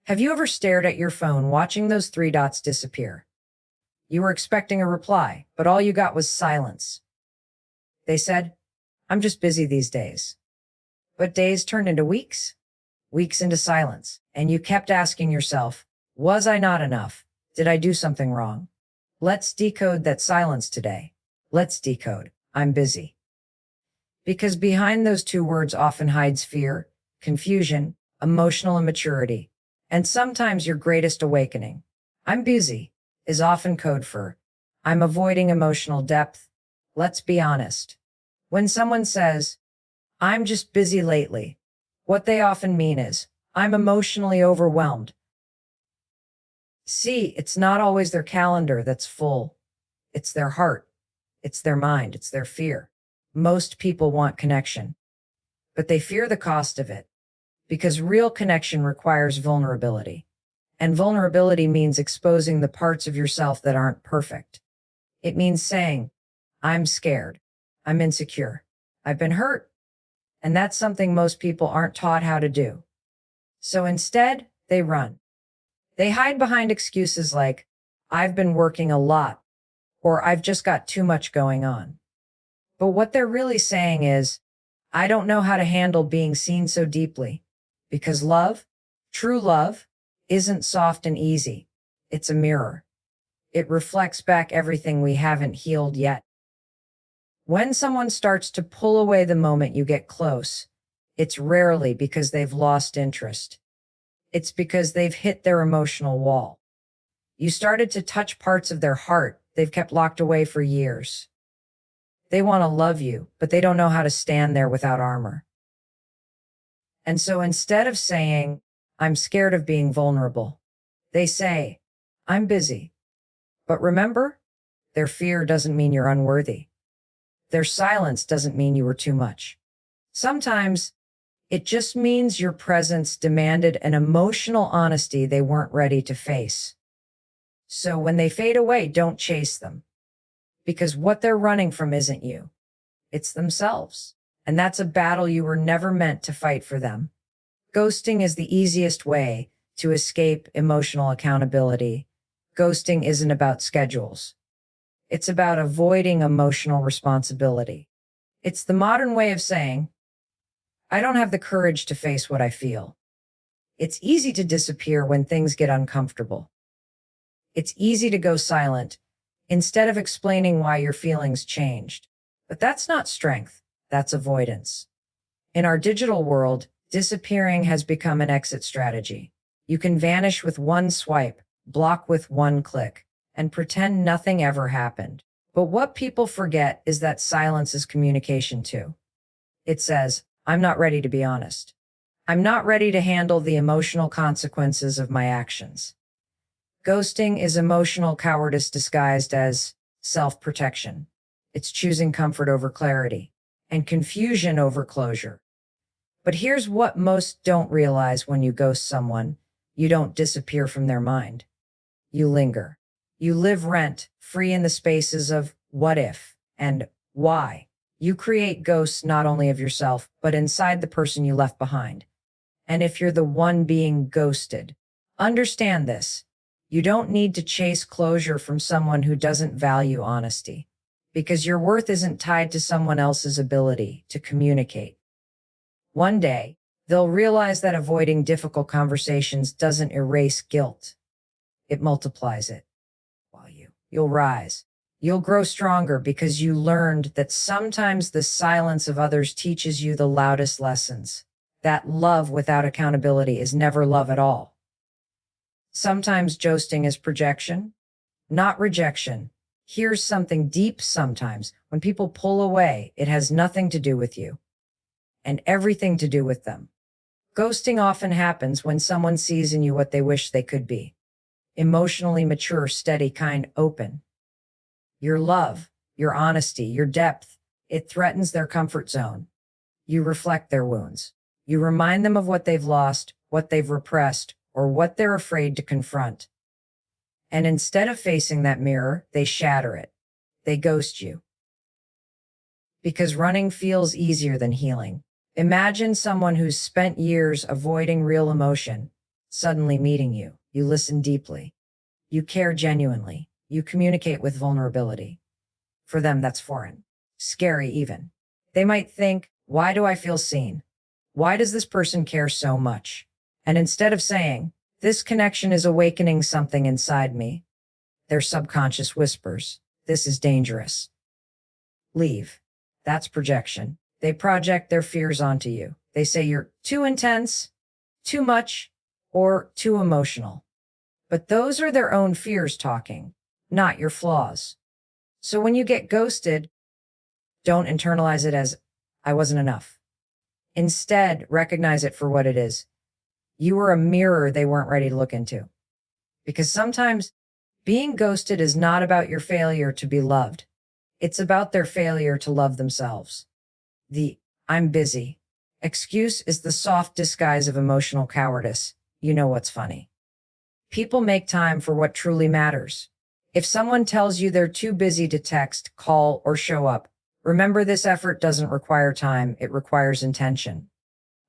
Have you ever stared at your phone watching those three dots disappear? You were expecting a reply, but all you got was silence. They said, "I'm just busy these days." But days turned into weeks, weeks into silence, and you kept asking yourself, was I not enough? Did I do something wrong? Let's decode that silence today. Let's decode, I'm busy. Because behind those two words often hides fear, confusion, emotional immaturity, and sometimes your greatest awakening. I'm busy is often code for I'm avoiding emotional depth. Let's be honest. When someone says, "I'm just busy lately," what they often mean is, "I'm emotionally overwhelmed." See, it's not always their calendar that's full. It's their heart. It's their mind. It's their fear. Most people want connection, but they fear the cost of it because real connection requires vulnerability. And vulnerability means exposing the parts of yourself that aren't perfect. It means saying, I'm scared. I'm insecure. I've been hurt. And that's something most people aren't taught how to do. So instead, they run. They hide behind excuses like, I've been working a lot, or I've just got too much going on. But what they're really saying is, I don't know how to handle being seen so deeply. Because love, true love, isn't soft and easy. It's a mirror. It reflects back everything we haven't healed yet. When someone starts to pull away the moment you get close, it's rarely because they've lost interest. It's because they've hit their emotional wall. You started to touch parts of their heart they've kept locked away for years. They want to love you, but they don't know how to stand there without armor. And so instead of saying, I'm scared of being vulnerable, they say, I'm busy. But remember, their fear doesn't mean you're unworthy. Their silence doesn't mean you were too much. Sometimes it just means your presence demanded an emotional honesty they weren't ready to face. So when they fade away, don't chase them. Because what they're running from isn't you. It's themselves. And that's a battle you were never meant to fight for them. Ghosting is the easiest way to escape emotional accountability. Ghosting isn't about schedules. It's about avoiding emotional responsibility. It's the modern way of saying, I don't have the courage to face what I feel. It's easy to disappear when things get uncomfortable. It's easy to go silent instead of explaining why your feelings changed. But that's not strength, that's avoidance. In our digital world, disappearing has become an exit strategy. You can vanish with one swipe, block with one click, and pretend nothing ever happened. But what people forget is that silence is communication too. It says, I'm not ready to be honest. I'm not ready to handle the emotional consequences of my actions. Ghosting is emotional cowardice disguised as self-protection. It's choosing comfort over clarity and confusion over closure. But here's what most don't realize when you ghost someone. You don't disappear from their mind. You linger. You live rent-free in the spaces of what if and why. You create ghosts not only of yourself, but inside the person you left behind. And if you're the one being ghosted, understand this. You don't need to chase closure from someone who doesn't value honesty, because your worth isn't tied to someone else's ability to communicate. One day, they'll realize that avoiding difficult conversations doesn't erase guilt. It multiplies it. While you'll rise. You'll grow stronger because you learned that sometimes the silence of others teaches you the loudest lessons. That love without accountability is never love at all. Sometimes ghosting is projection, not rejection. Here's something deep sometimes. When people pull away, it has nothing to do with you and everything to do with them. Ghosting often happens when someone sees in you what they wish they could be. Emotionally mature, steady, kind, open. Your love, your honesty, your depth, it threatens their comfort zone. You reflect their wounds. You remind them of what they've lost, what they've repressed, or what they're afraid to confront. And instead of facing that mirror, they shatter it. They ghost you. Because running feels easier than healing. Imagine someone who's spent years avoiding real emotion, Suddenly meeting you, you listen deeply. You care genuinely. You communicate with vulnerability. For them, that's foreign. Scary even. They might think, why do I feel seen? Why does this person care so much? And instead of saying, this connection is awakening something inside me, their subconscious whispers, this is dangerous. Leave. That's projection. They project their fears onto you. They say you're too intense, too much, or too emotional. But those are their own fears talking, not your flaws. So when you get ghosted, don't internalize it as, I wasn't enough. Instead, recognize it for what it is. You were a mirror they weren't ready to look into. Because sometimes being ghosted is not about your failure to be loved. It's about their failure to love themselves. The I'm busy excuse is the soft disguise of emotional cowardice. You know what's funny? People make time for what truly matters. If someone tells you they're too busy to text, call, or show up, remember this effort doesn't require time, it requires intention.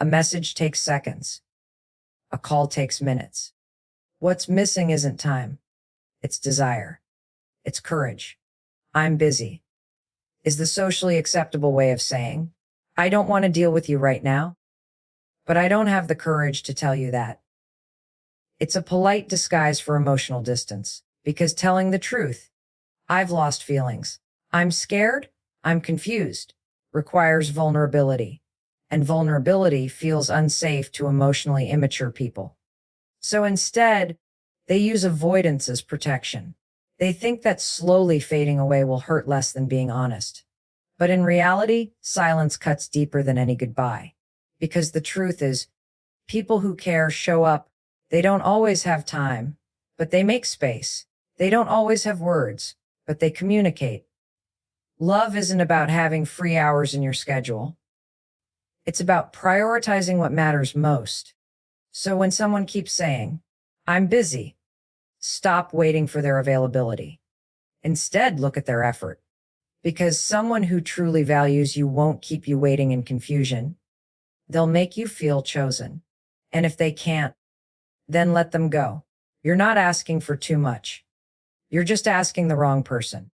A message takes seconds. A call takes minutes. What's missing isn't time. It's desire. It's courage. I'm busy is the socially acceptable way of saying, I don't want to deal with you right now, but I don't have the courage to tell you that. It's a polite disguise for emotional distance, because telling the truth, I've lost feelings, I'm scared, I'm confused, requires vulnerability, and vulnerability feels unsafe to emotionally immature people. So instead, they use avoidance as protection. They think that slowly fading away will hurt less than being honest. But in reality, silence cuts deeper than any goodbye. Because the truth is, people who care show up. They don't always have time, but they make space. They don't always have words, but they communicate. Love isn't about having free hours in your schedule. It's about prioritizing what matters most. So when someone keeps saying, I'm busy, stop waiting for their availability. Instead, look at their effort. Because someone who truly values you won't keep you waiting in confusion. They'll make you feel chosen. And if they can't, then let them go. You're not asking for too much. You're just asking the wrong person.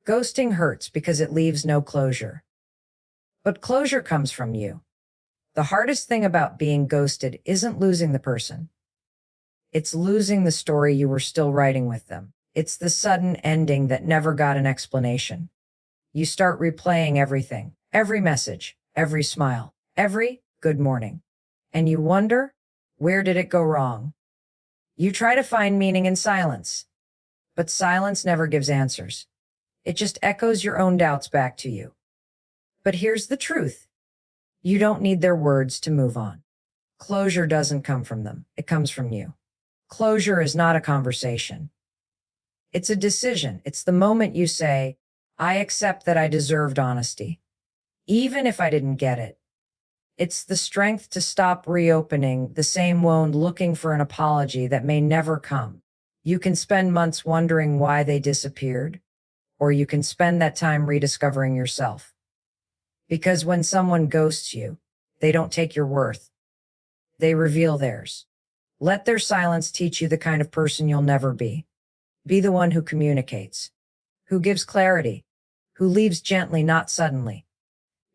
Ghosting hurts because it leaves no closure. But closure comes from you. The hardest thing about being ghosted isn't losing the person. It's losing the story you were still writing with them. It's the sudden ending that never got an explanation. You start replaying everything, every message, every smile, every good morning. And you wonder, where did it go wrong? You try to find meaning in silence, but silence never gives answers. It just echoes your own doubts back to you. But here's the truth. You don't need their words to move on. Closure doesn't come from them. It comes from you. Closure is not a conversation. It's a decision. It's the moment you say, I accept that I deserved honesty, even if I didn't get it. It's the strength to stop reopening the same wound looking for an apology that may never come. You can spend months wondering why they disappeared, or you can spend that time rediscovering yourself. Because when someone ghosts you, they don't take your worth. They reveal theirs. Let their silence teach you the kind of person you'll never be. Be the one who communicates, who gives clarity, who leaves gently, not suddenly.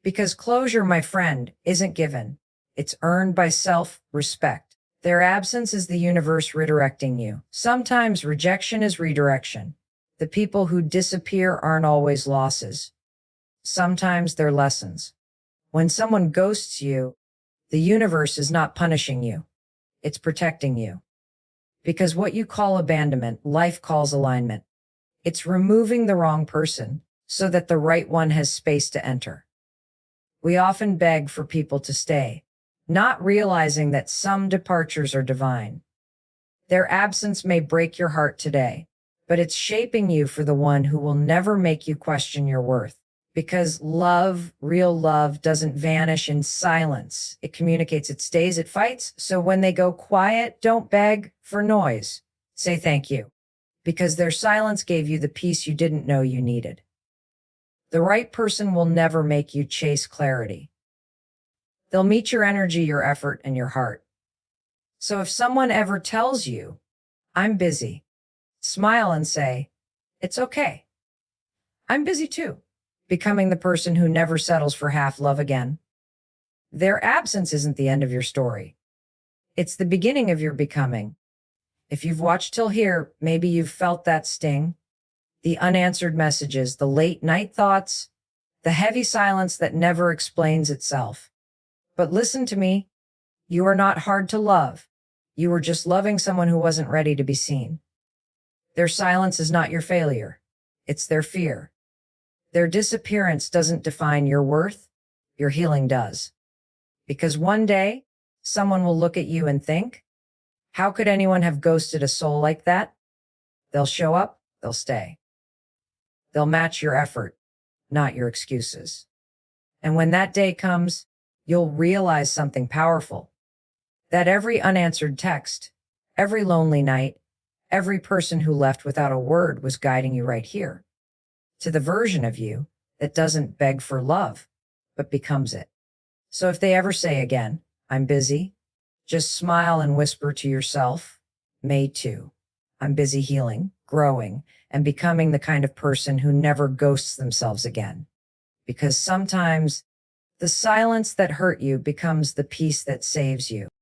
Because closure, my friend, isn't given. It's earned by self-respect. Their absence is the universe redirecting you. Sometimes rejection is redirection. The people who disappear aren't always losses. Sometimes they're lessons. When someone ghosts you, the universe is not punishing you. It's protecting you. Because what you call abandonment, life calls alignment. It's removing the wrong person so that the right one has space to enter. We often beg for people to stay, not realizing that some departures are divine. Their absence may break your heart today, but it's shaping you for the one who will never make you question your worth. Because love, real love, doesn't vanish in silence. It communicates, it stays, it fights. So when they go quiet, don't beg for noise. Say thank you. Because their silence gave you the peace you didn't know you needed. The right person will never make you chase clarity. They'll meet your energy, your effort, and your heart. So if someone ever tells you, I'm busy, smile and say, it's okay. I'm busy too. Becoming the person who never settles for half love again. Their absence isn't the end of your story. It's the beginning of your becoming. If you've watched till here, maybe you've felt that sting, the unanswered messages, the late night thoughts, the heavy silence that never explains itself. But listen to me. You are not hard to love. You were just loving someone who wasn't ready to be seen. Their silence is not your failure. It's their fear. Their disappearance doesn't define your worth. Your healing does. Because one day, someone will look at you and think, how could anyone have ghosted a soul like that? They'll show up, they'll stay. They'll match your effort, not your excuses. And when that day comes, you'll realize something powerful. That every unanswered text, every lonely night, every person who left without a word was guiding you right here to the version of you that doesn't beg for love, but becomes it. So if they ever say again, I'm busy, just smile and whisper to yourself, me too. I'm busy healing, growing, and becoming the kind of person who never ghosts themselves again. Because sometimes the silence that hurt you becomes the peace that saves you.